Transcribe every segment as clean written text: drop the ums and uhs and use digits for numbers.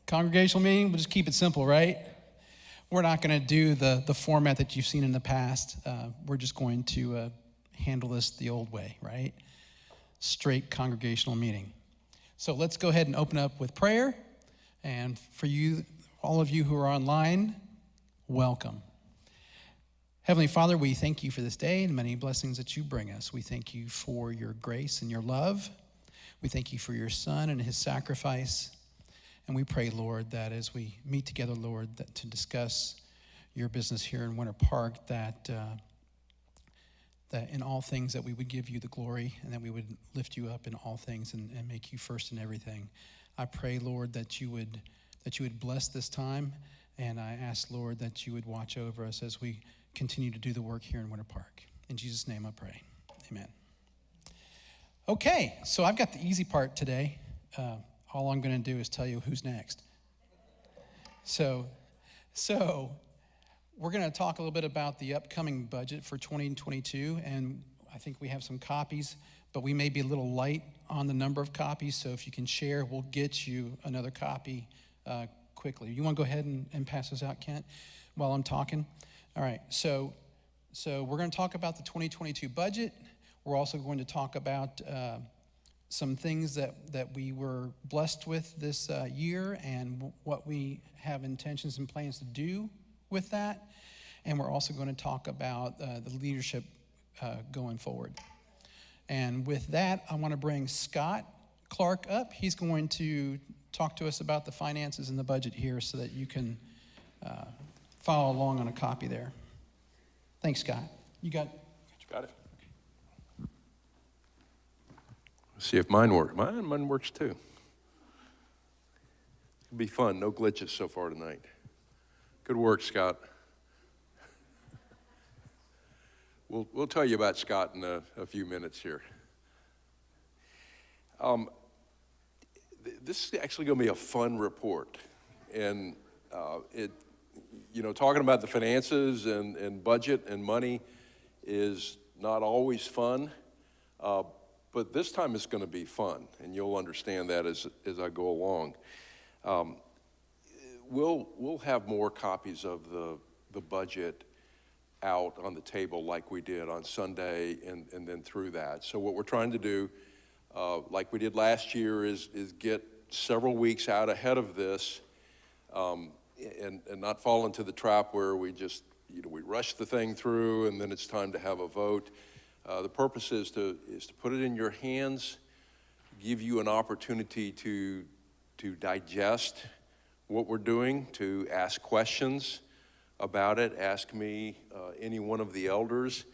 Congregational meeting, we'll just keep it simple, right? We're not going to do the format that you've seen in the past. We're just going to handle this the old way, right? Straight congregational meeting. So let's go ahead and open up with prayer. And for you, all of you who are online, welcome. Heavenly Father, we thank you for this day and many blessings that you bring us. We thank you for your grace and your love. We thank you for your Son and his sacrifice. And we pray, Lord, that as we meet together, Lord, that to discuss your business here in Winter Park, that in all things that we would give you the glory and that we would lift you up in all things and make you first in everything. I pray, Lord, that you would bless this time, and I ask, Lord, that you would watch over us as we continue to do the work here in Winter Park. In Jesus' name I pray. Amen. Okay, so I've got the easy part today. All I'm going to do is tell you who's next. So we're going to talk a little bit about the upcoming budget for 2022, and I think we have some copies, but we may be a little light on the number of copies, so if you can share, we'll get you another copy quickly. You want to go ahead and pass this out, Kent, while I'm talking? All right, so we're going to talk about the 2022 budget. We're also going to talk about some things that we were blessed with this year and what we have intentions and plans to do with that. And we're also going to talk about the leadership going forward. And with that, I want to bring Scott Clark up. He's going to talk to us about the finances and the budget here so that you can follow along on a copy there. Thanks, Scott. You got it. See if mine works. Mine works too. It'll be fun. No glitches so far tonight. Good work, Scott. We'll tell you about Scott in a few minutes here. This is actually going to be a fun report, and talking about the finances and budget and money is not always fun. But this time it's going to be fun, and you'll understand that as I go along. We'll have more copies of the budget out on the table like we did on Sunday and then through that. So what we're trying to do, like we did last year, is get several weeks out ahead of this and not fall into the trap where we just, we rush the thing through and then it's time to have a vote. The purpose is to put it in your hands, give you an opportunity to digest what we're doing, to ask questions about it. Ask me, any one of the elders,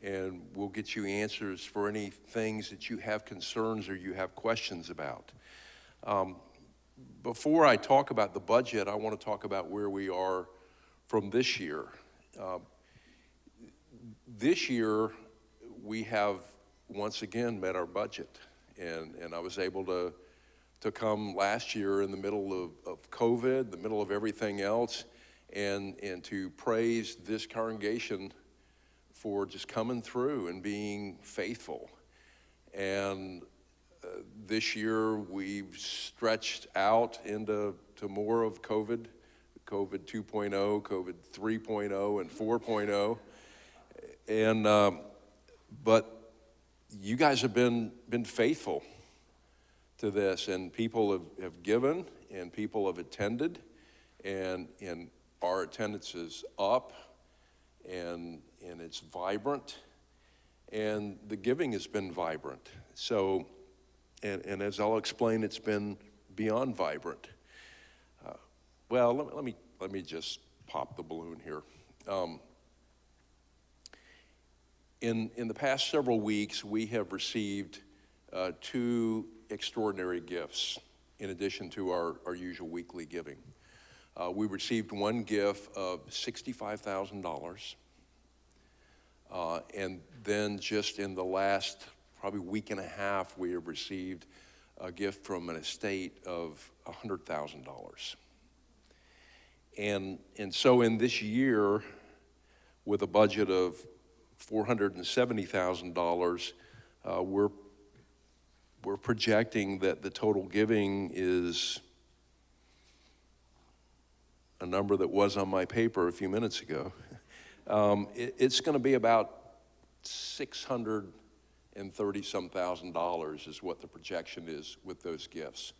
and we'll get you answers for any things that you have concerns or you have questions about. Before I talk about the budget, I want to talk about where we are from this year. This year, we have once again met our budget, and I was able to come last year in the middle of COVID, the middle of everything else, and to praise this congregation for just coming through and being faithful. And this year we've stretched out into more of COVID 2.0, COVID 3.0, and 4.0, and but you guys have been faithful to this, and people have given, and people have attended, and our attendance is up, and it's vibrant, and the giving has been vibrant. So, and as I'll explain, it's been beyond vibrant. Well, let me just pop the balloon here. In the past several weeks, we have received 2 extraordinary gifts in addition to our usual weekly giving. We received one gift of $65,000, and then just in the last probably week and a half, we have received a gift from an estate of $100,000. And so in this year, with a budget of $470,000, we're projecting that the total giving is a number that was on my paper a few minutes ago. It's going to be about $630-some thousand is what the projection is with those gifts.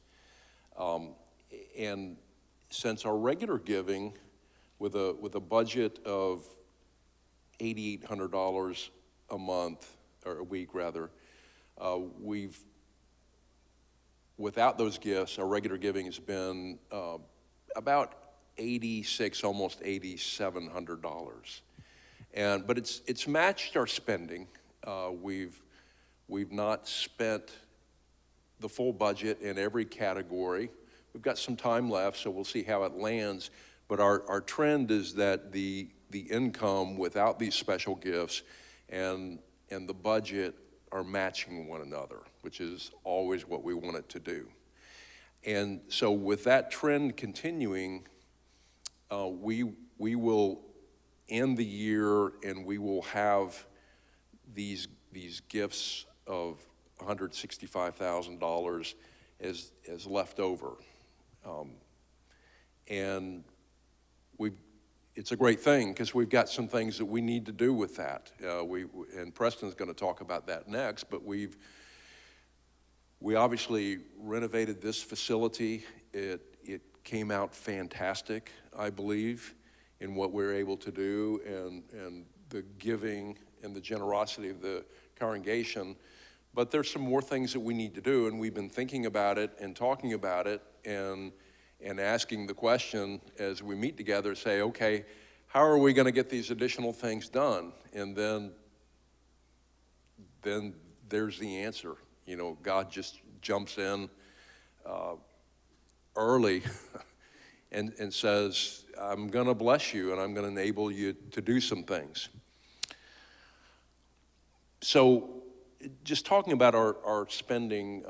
And since our regular giving, with a budget of $8,800 a month, or a week rather, without those gifts, our regular giving has been about $8,600, almost $8,700. But it's matched our spending. We've not spent the full budget in every category. We've got some time left, so we'll see how it lands. But our trend is that the income without these special gifts and the budget are matching one another, which is always what we want it to do. And so with that trend continuing, we will end the year and we will have these gifts of $165,000 as left over. And it's a great thing because we've got some things that we need to do with that. And Preston's going to talk about that next, but we obviously renovated this facility. It came out fantastic, I believe, in what we're able to do and the giving and the generosity of the congregation. But there's some more things that we need to do, and we've been thinking about it and talking about it and asking the question as we meet together, say, okay, how are we going to get these additional things done? And then there's the answer. You know, God just jumps in early and says, I'm going to bless you and I'm going to enable you to do some things. So just talking about our spending,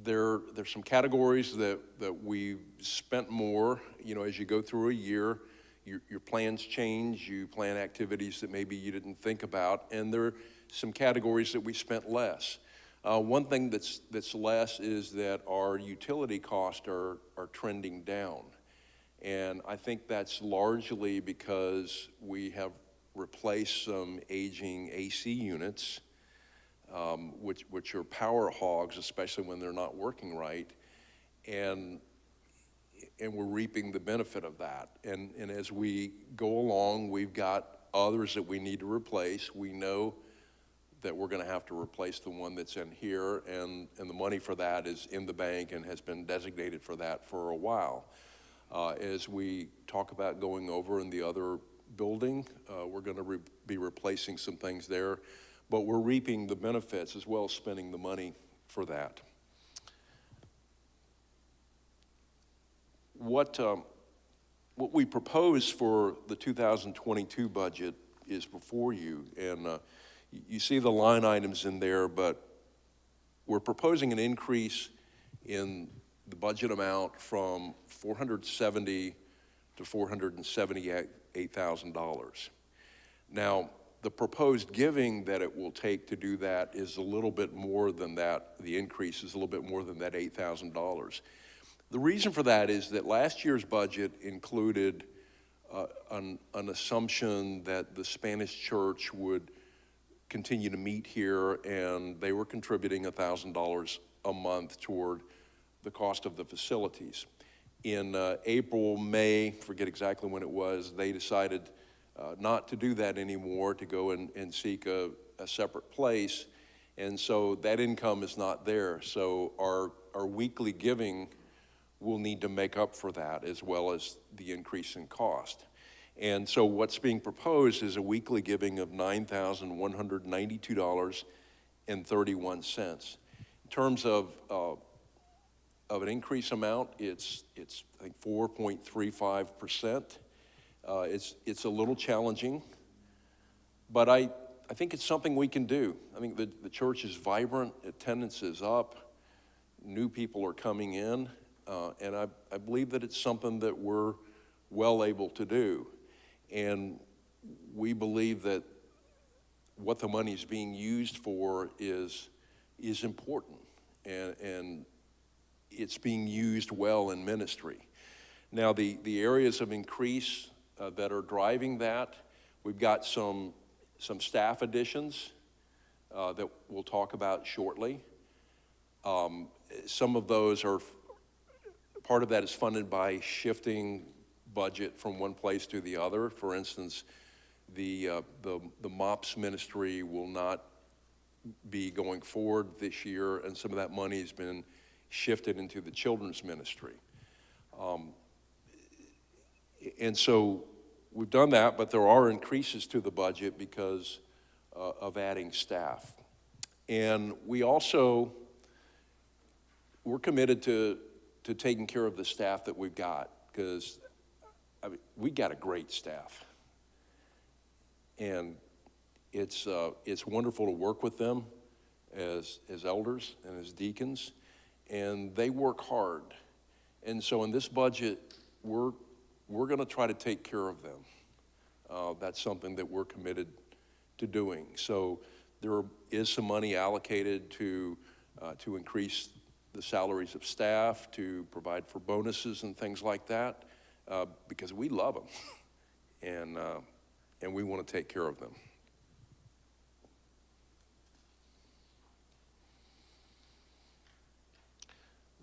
there's some categories that we've spent more. You know, as you go through a year, your plans change, you plan activities that maybe you didn't think about, and there are some categories that we spent less. One thing that's less is that our utility costs are trending down. And I think that's largely because we have replaced some aging AC units, which are power hogs, especially when they're not working right, and we're reaping the benefit of that. And as we go along, we've got others that we need to replace. We know that we're going to have to replace the one that's in here, and the money for that is in the bank and has been designated for that for a while. As we talk about going over in the other building, we're going to be replacing some things there. But we're reaping the benefits as well as spending the money for that. What we propose for the 2022 budget is before you, and you see the line items in there, but we're proposing an increase in the budget amount from $470,000 to $478,000. Now, the proposed giving that it will take to do that is a little bit more than that. The increase is a little bit more than that $8,000. The reason for that is that last year's budget included an assumption that the Spanish church would continue to meet here, and they were contributing $1,000 a month toward the cost of the facilities. In April, May, forget exactly when it was, they decided not to do that anymore, to go and seek a separate place, and so that income is not there. So our weekly giving will need to make up for that, as well as the increase in cost. And so what's being proposed is a weekly giving of $9,192.31. In terms of an increase amount, it's I think 4.35%. It's a little challenging, but I think it's something we can do. I think the church is vibrant, attendance is up, new people are coming in, and I believe that it's something that we're well able to do. And we believe that what the money is being used for is important, and it's being used well in ministry. Now, the areas of increase that are driving that, we've got some staff additions that we'll talk about shortly. Some of those are, part of that is funded by shifting budget from one place to the other. For instance, the MOPS ministry will not be going forward this year, and some of that money has been shifted into the children's ministry. And so we've done that, but there are increases to the budget because of adding staff. And we're committed to taking care of the staff that we've got, because we got a great staff. And it's wonderful to work with them as elders and as deacons, and they work hard. And so in this budget, we're going to try to take care of them. That's something that we're committed to doing. So there is some money allocated to increase the salaries of staff, to provide for bonuses and things like that, because we love them, and we want to take care of them.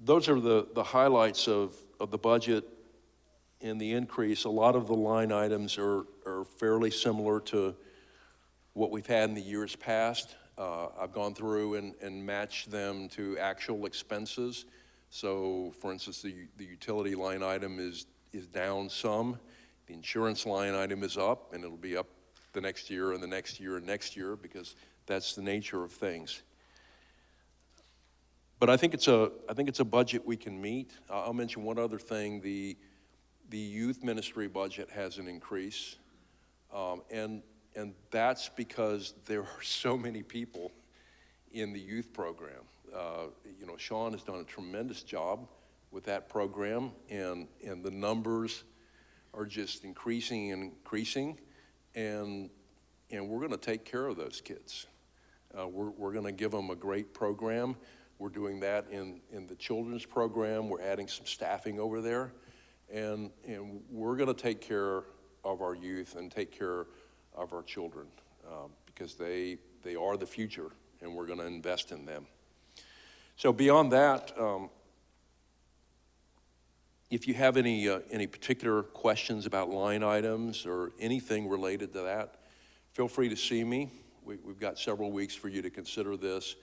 Those are the highlights of the budget and the increase. A lot of the line items are fairly similar to what we've had in the years past. I've gone through and matched them to actual expenses. So, for instance, the utility line item is down some. The insurance line item is up, and it'll be up the next year and the next year and next year, because that's the nature of things. But I think it's a budget we can meet. I'll mention one other thing. The youth ministry budget has an increase, and that's because there are so many people in the youth program. Sean has done a tremendous job with that program, and the numbers are just increasing and increasing, and we're going to take care of those kids. We're going to give them a great program. We're doing that in the children's program. We're adding some staffing over there, and we're going to take care of our youth and take care of our children, because they are the future, and we're going to invest in them. So beyond that, if you have any particular questions about line items or anything related to that, feel free to see me. We've got several weeks for you to consider this,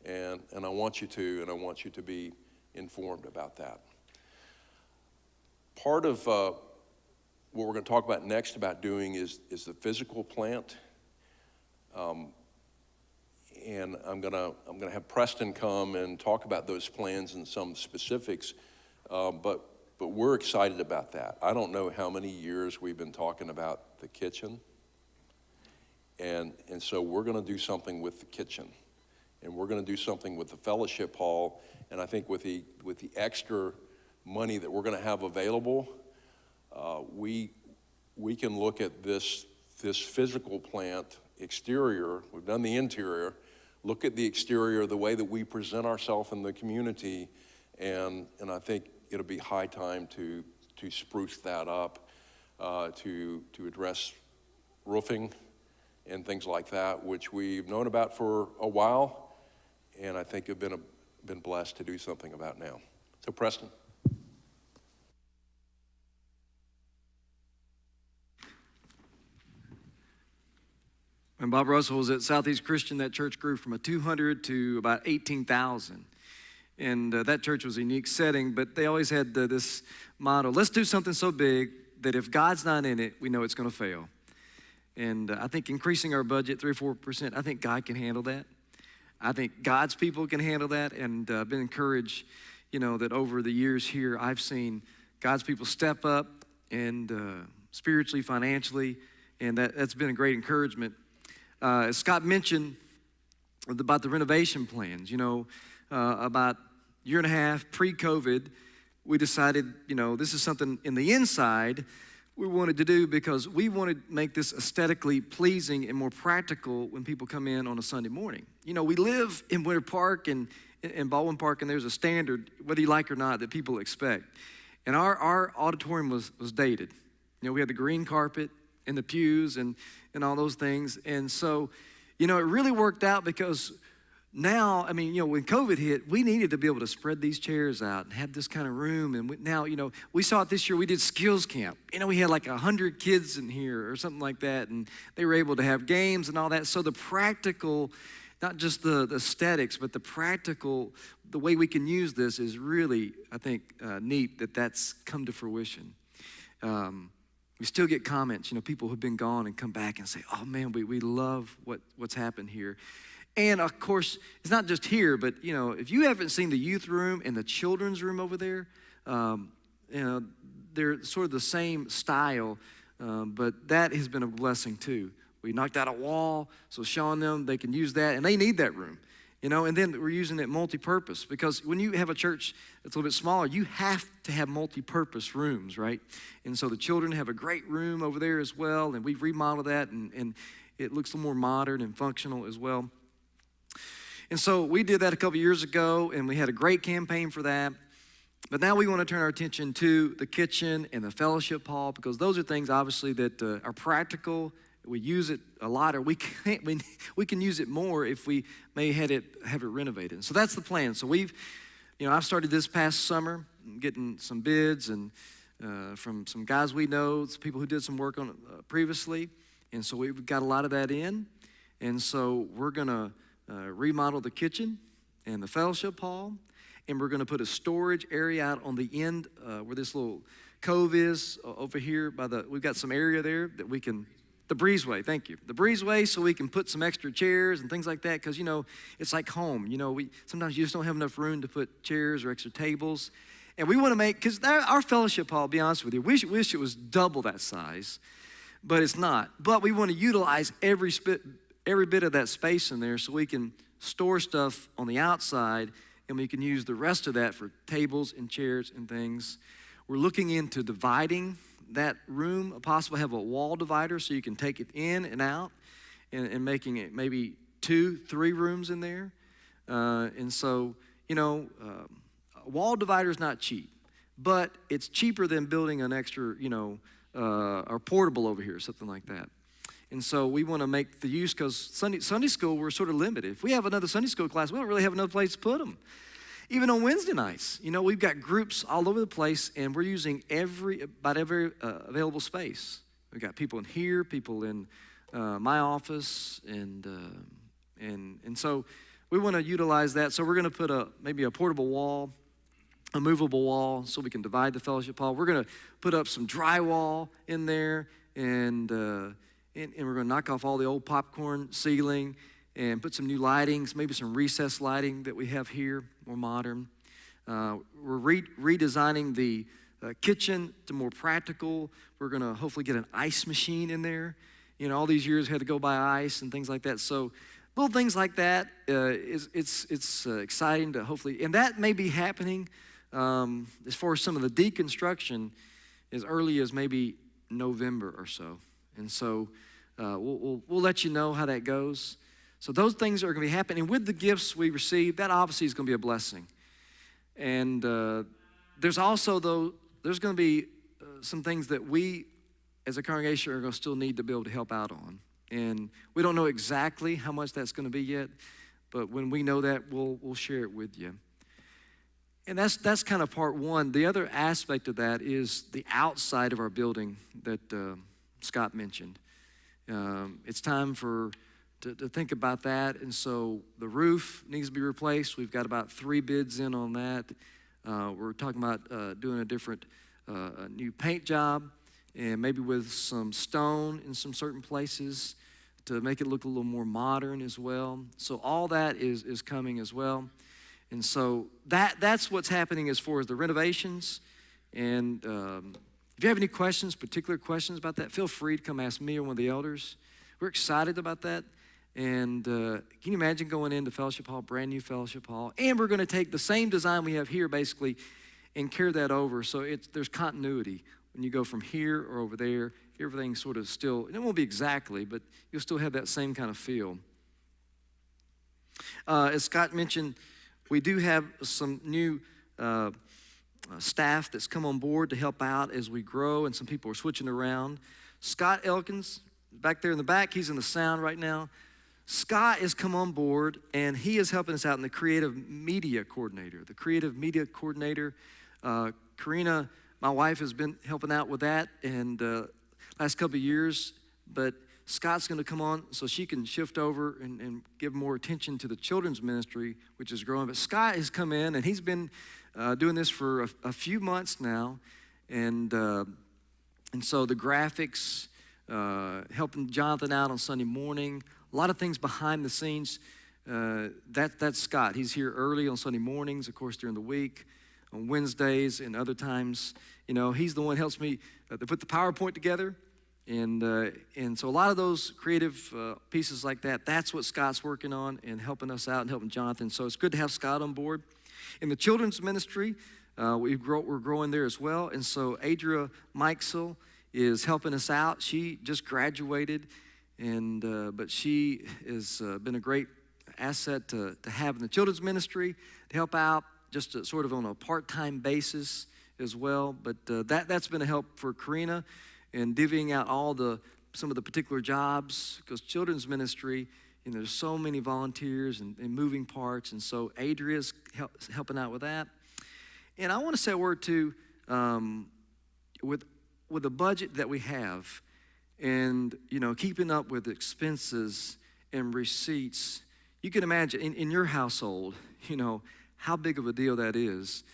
and I want you to be informed about that. Part of what we're going to talk about next about doing is the physical plant, and I'm gonna have Preston come and talk about those plans and some specifics, but we're excited about that. I don't know how many years we've been talking about the kitchen, and so we're going to do something with the kitchen, and we're going to do something with the fellowship hall, and I think with the extra money that we're going to have available, we can look at this physical plant exterior. We've done the interior. Look at the exterior, the way that we present ourselves in the community, and I think it'll be high time to spruce that up, to address roofing and things like that, which we've known about for a while, and I think have been blessed to do something about now. So Preston. When Bob Russell was at Southeast Christian, that church grew from 200 to about 18,000. And that church was a unique setting, but they always had this motto, let's do something so big that if God's not in it, we know it's going to fail. And I think increasing our budget 3 or 4%, I think God can handle that. I think God's people can handle that, and I've been encouraged, that over the years here, I've seen God's people step up and spiritually, financially, and that's been a great encouragement. As Scott mentioned about the renovation plans, about a year and a half pre-COVID, we decided, this is something in the inside we wanted to do because we wanted to make this aesthetically pleasing and more practical when people come in on a Sunday morning. We live in Winter Park and in Baldwin Park, and there's a standard, whether you like it or not, that people expect. And our auditorium was dated. You know, we had the green carpet and the pews and all those things. And so, you know, it really worked out because now, I mean, you know, when COVID hit, we needed to be able to spread these chairs out and have this kind of room. And now, you know, we saw it this year. We did skills camp. You know, we had like 100 kids in here or something like that. And they were able to have games and all that. So the practical, not just the aesthetics, but the practical, the way we can use this is really, I think, neat that that's come to fruition. We still get comments, you know, people who've been gone and come back and say, oh man, we love what's happened here. And of course, it's not just here, but you know, if you haven't seen the youth room and the children's room over there, you know, they're sort of the same style, but that has been a blessing too. We knocked out a wall, so showing them they can use that, and they need that room, you know, and then we're using it multi-purpose because when you have a church that's a little bit smaller, you have to have multi-purpose rooms, right? And so the children have a great room over there as well, and we've remodeled that, and it looks a little more modern and functional as well. And so we did that a couple years ago, and we had a great campaign for that. But now we want to turn our attention to the kitchen and the fellowship hall because those are things, obviously, that are practical. We use it a lot, or we can use it more if we may have it renovated. So that's the plan. So I've started this past summer getting some bids and from some guys we know, some people who did some work on it previously. And so we've got a lot of that in. And so we're going to remodel the kitchen and the fellowship hall, and we're going to put a storage area out on the end where this little cove is over here we've got some area there that we can, the breezeway, thank you. The breezeway, so we can put some extra chairs and things like that, because, you know, it's like home. You know, sometimes you just don't have enough room to put chairs or extra tables. And we want to make, because our fellowship hall, to be honest with you, wish it was double that size, but it's not. But we want to utilize every bit of that space in there so we can store stuff on the outside and we can use the rest of that for tables and chairs and things. We're looking into dividing that room, possibly have a wall divider so you can take it in and out and making it maybe 2-3 rooms in there. And so, you know, a wall divider is not cheap, but it's cheaper than building an extra, you know, or portable over here, something like that. And so we want to make the use, because Sunday school, we're sort of limited. If we have another Sunday school class, we don't really have another place to put them. Even on Wednesday nights, you know, we've got groups all over the place, and we're using about every available space. We've got people in here, people in my office, and so we want to utilize that. So we're going to put maybe a portable wall, a movable wall, so we can divide the fellowship hall. We're going to put up some drywall in there, and we're going to knock off all the old popcorn ceiling and put some new lightings, maybe some recessed lighting that we have here, more modern. We're redesigning the kitchen to more practical. We're going to hopefully get an ice machine in there. You know, all these years we had to go buy ice and things like that. So little things like that, it's exciting to hopefully, and that may be happening as far as some of the deconstruction as early as maybe November or so. And so we'll let you know how that goes. So those things are going to be happening. With the gifts we receive, that obviously is going to be a blessing. And there's also, there's going to be some things that we as a congregation are going to still need to be able to help out on. And we don't know exactly how much that's going to be yet, but when we know that, we'll share it with you. And that's kind of part one. The other aspect of that is the outside of our building that Scott mentioned. It's time to think about that. And so the roof needs to be replaced. We've got about 3 bids in on that. We're talking about doing a different new paint job, and maybe with some stone in some certain places to make it look a little more modern as well. So all that is coming as well. And so that's what's happening as far as the renovations. And if you have any questions, particular questions about that, feel free to come ask me or one of the elders. We're excited about that. And can you imagine going into Fellowship Hall, brand new Fellowship Hall? And we're going to take the same design we have here basically and carry that over. So there's continuity. When you go from here or over there, everything's sort of still, and it won't be exactly, but you'll still have that same kind of feel. As Scott mentioned, we do have some new staff that's come on board to help out as we grow, and some people are switching around. Scott Elkins, back there in the back, he's in the sound right now. Scott has come on board, and he is helping us out in the creative media coordinator. The creative media coordinator, Karina, my wife, has been helping out with that and last couple of years, but Scott's going to come on so she can shift over and give more attention to the children's ministry, which is growing. But Scott has come in, and he's been doing this for a few months now, and so the graphics, helping Jonathan out on Sunday morning, a lot of things behind the scenes. That's Scott. He's here early on Sunday mornings, of course, during the week, on Wednesdays, and other times. He's the one who helps me to put the PowerPoint together. And so a lot of those creative pieces like that, that's what Scott's working on and helping us out and helping Jonathan. So it's good to have Scott on board. In the children's ministry, we're growing there as well. And so Adria Mikesel is helping us out. She just graduated, but she has been a great asset to have in the children's ministry to help out just sort of on a part-time basis as well. But that's been a help for Karina, and divvying out some of the particular jobs, because children's ministry, there's so many volunteers and moving parts, and so Adria's helping out with that. And I want to say a word too, with the budget that we have, and keeping up with expenses and receipts. You can imagine in your household, how big of a deal that is.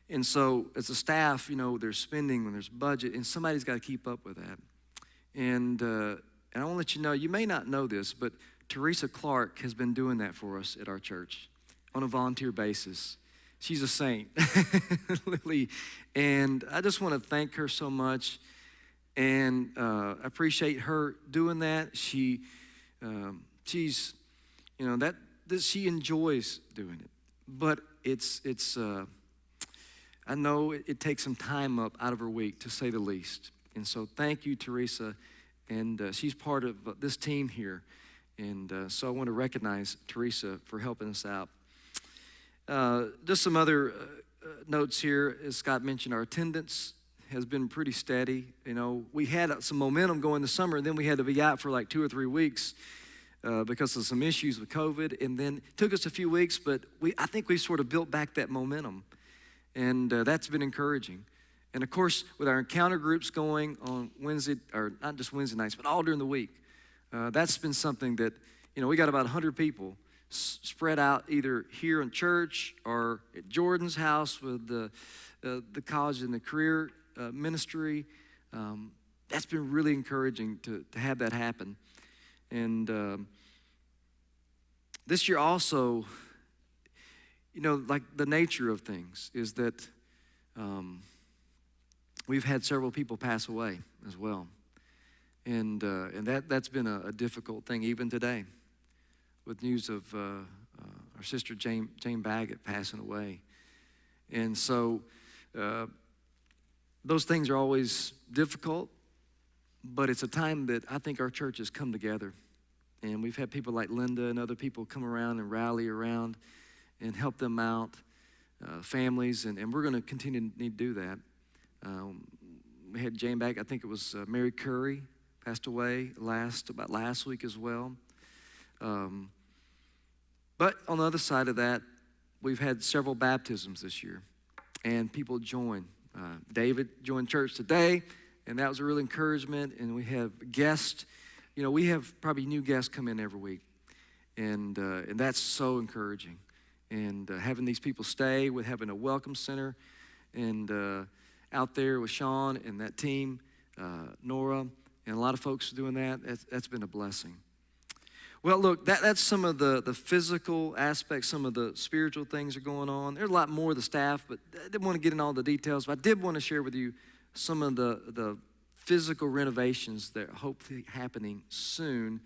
And so as a staff, there's spending when there's budget, and somebody's got to keep up with that. And I want to let you know, you may not know this, but Teresa Clark has been doing that for us at our church on a volunteer basis. She's a saint, Lily. And I just want to thank her so much, and appreciate her doing that. She's, she enjoys doing it, but it's I know it takes some time up out of her week, to say the least. And so thank you, Teresa. And she's part of this team here. And so I want to recognize Teresa for helping us out. Just some other notes here. As Scott mentioned, our attendance has been pretty steady. We had some momentum going this summer, and then we had to be out for like 2 or 3 weeks because of some issues with COVID. And then it took us a few weeks, but I think we sort of built back that momentum. And that's been encouraging. And of course, with our encounter groups going on Wednesday, or not just Wednesday nights, but all during the week, that's been something that, we got about 100 people spread out either here in church or at Jordan's house with the college and the career ministry. That's been really encouraging to have that happen. And this year also, like the nature of things is that we've had several people pass away as well. And that's been a difficult thing even today, with news of our sister Jane Baggett passing away. And so those things are always difficult, but it's a time that I think our church has come together. And we've had people like Linda and other people come around and rally around and help them out, families, and we're going to continue to need to do that. We had Jane back, I think it was Mary Curry passed away about last week as well. But on the other side of that, we've had several baptisms this year, and people join. David joined church today, and that was a real encouragement. And we have guests. We have probably new guests come in every week, and that's so encouraging. And having these people stay, with having a welcome center, and out there with Sean and that team, Nora, and a lot of folks doing that, that's been a blessing. Well, look, that's some of the physical aspects, some of the spiritual things are going on. There's a lot more of the staff, but I didn't want to get in all the details. But I did want to share with you some of the physical renovations that are hopefully happening soon.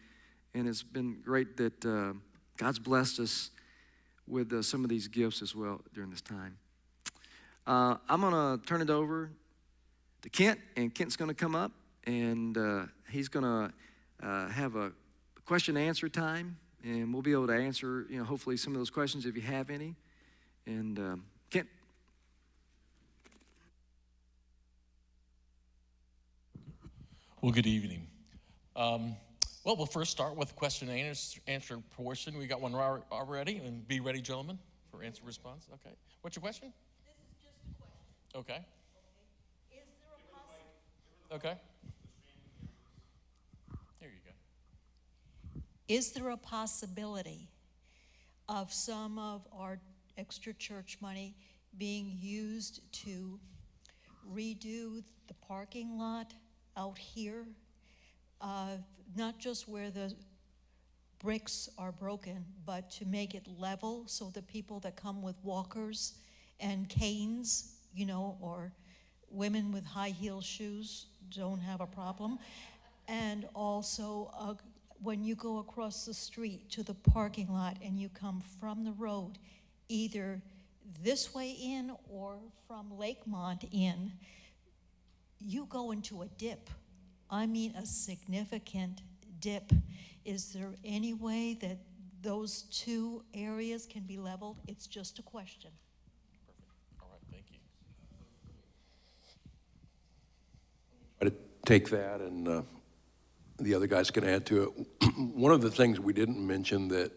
And it's been great that God's blessed us with some of these gifts as well during this time. I'm going to turn it over to Kent, and Kent's going to come up, and he's going to have a question and answer time, and we'll be able to answer, hopefully some of those questions if you have any. And Kent. Well, good evening. Well, we'll first start with the question and answer portion. We got one already, and be ready, gentlemen, for answer response. Okay. What's your question? This is just a question. Okay. Okay. Is there a possibility? Okay. There you go. Is there a possibility of some of our extra church money being used to redo the parking lot out here? Not just where the bricks are broken, but to make it level so the people that come with walkers and canes, you know, or women with high heel shoes don't have a problem. And also, when you go across the street to the parking lot and you come from the road, either this way in or from Lakemont in, you go into a dip. I mean a significant dip. Is there any way that those two areas can be leveled? It's just a question. Perfect. All right, thank you. Try to take that, and the other guys can add to it. One of the things we didn't mention that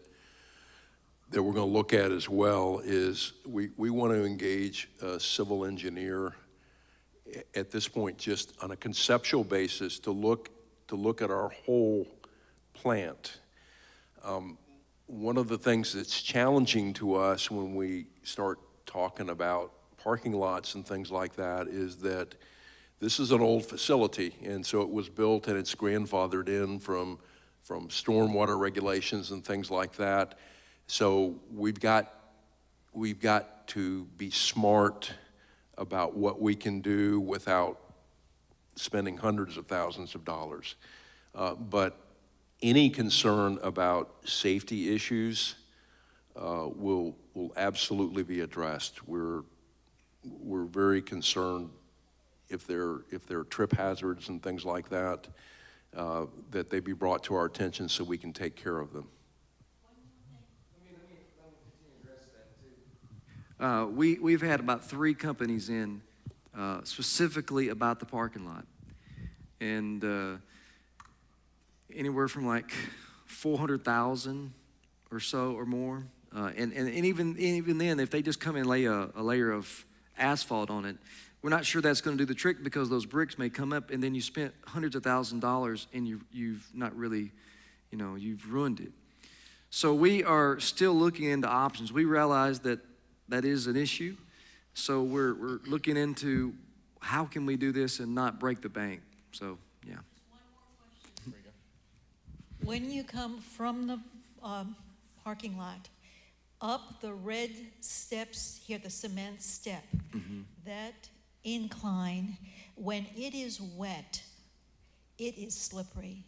we're going to look at as well is we want to engage a civil engineer at this point, just on a conceptual basis, to look at our whole plant. One of the things that's challenging to us when we start talking about parking lots and things like that is that this is an old facility, and so it was built and it's grandfathered in from stormwater regulations and things like that. So we've got to be smart about what we can do without spending hundreds of thousands of dollars. But any concern about safety issues will absolutely be addressed. We're very concerned if there are trip hazards and things like that, that they be brought to our attention so we can take care of them. We've had about 3 companies in specifically about the parking lot, and anywhere from like 400,000 or so or more, and even then, if they just come and lay a layer of asphalt on it, we're not sure that's going to do the trick, because those bricks may come up and then you spent hundreds of thousands of dollars and you've not really, you've ruined it. So we are still looking into options. We realize that is an issue. So we're looking into how can we do this and not break the bank. So, yeah. One more question. When you come from the parking lot, up the red steps here, the cement step, that incline, when it is wet, it is slippery.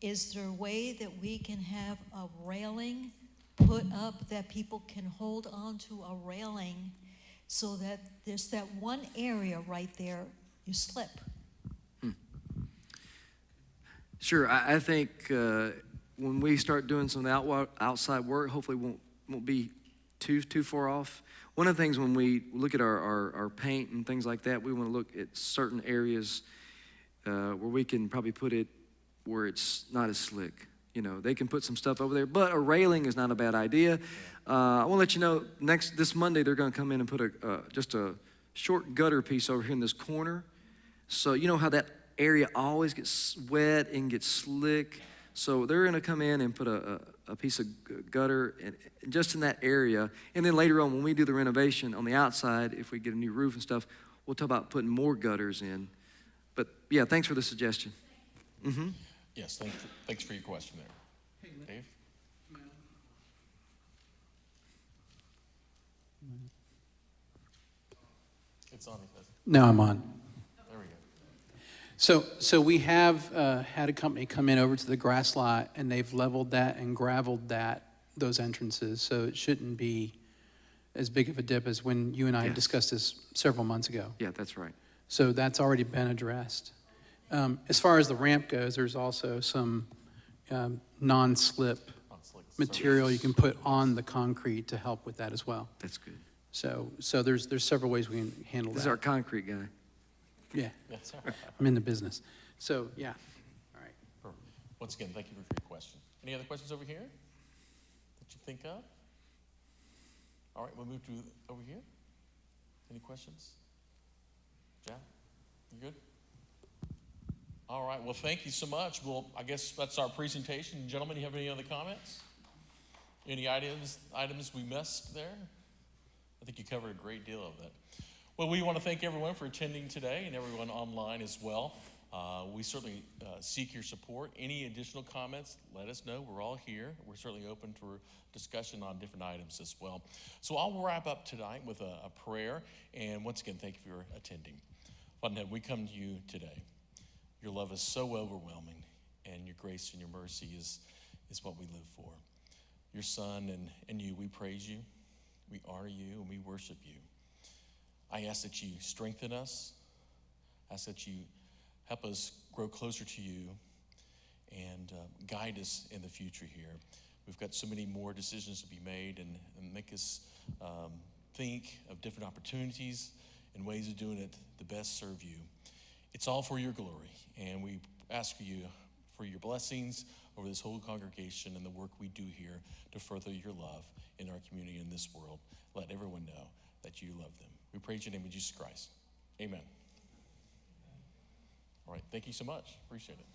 Is there a way that we can have a railing put up that people can hold on to a railing so that there's that one area right there you slip? Sure, I think when we start doing some of the outside work, hopefully won't be too far off. One of the things when we look at our paint and things like that, we want to look at certain areas where we can probably put it where it's not as slick. They can put some stuff over there, but a railing is not a bad idea. I want to let you know, this Monday they're going to come in and put just a short gutter piece over here in this corner. So you know how that area always gets wet and gets slick. So they're going to come in and put a piece of gutter just in that area. And then later on, when we do the renovation on the outside, if we get a new roof and stuff, we'll talk about putting more gutters in. But yeah, thanks for the suggestion. Mm-hmm. Yes, thanks for your question there. Dave? It's on. No, I'm on. There we go. So we have had a company come in over to the grass lot, and they've leveled that and gravelled those entrances. So it shouldn't be as big of a dip as when you and I discussed this several months ago. Yeah, that's right. So that's already been addressed. As far as the ramp goes, there's also some non-slip material you can put on the concrete to help with that as well. That's good. So there's several ways we can handle that. This is our concrete guy. Yeah, That's all right. I'm in the business. So, yeah, all right. Perfect. Once again, thank you for your question. Any other questions over here that you think of? All right, we'll move to over here. Any questions? Jack, you good? All right, well, thank you so much. Well, I guess that's our presentation. Gentlemen, you have any other comments? Any items we missed there? I think you covered a great deal of that. Well, we want to thank everyone for attending today and everyone online as well. We certainly seek your support. Any additional comments, let us know. We're all here. We're certainly open for discussion on different items as well. So I'll wrap up tonight with a prayer. And once again, thank you for attending. Father in heaven, we come to you today. Your love is so overwhelming, and your grace and your mercy is what we live for. Your Son and you, we praise you, we honor you, and we worship you. I ask that you strengthen us, ask that you help us grow closer to you, and guide us in the future here. We've got so many more decisions to be made, and make us think of different opportunities and ways of doing it to best serve you. It's all for your glory, and we ask you for your blessings over this whole congregation and the work we do here to further your love in our community in this world. Let everyone know that you love them. We praise your name in Jesus Christ. Amen. All right, thank you so much. Appreciate it.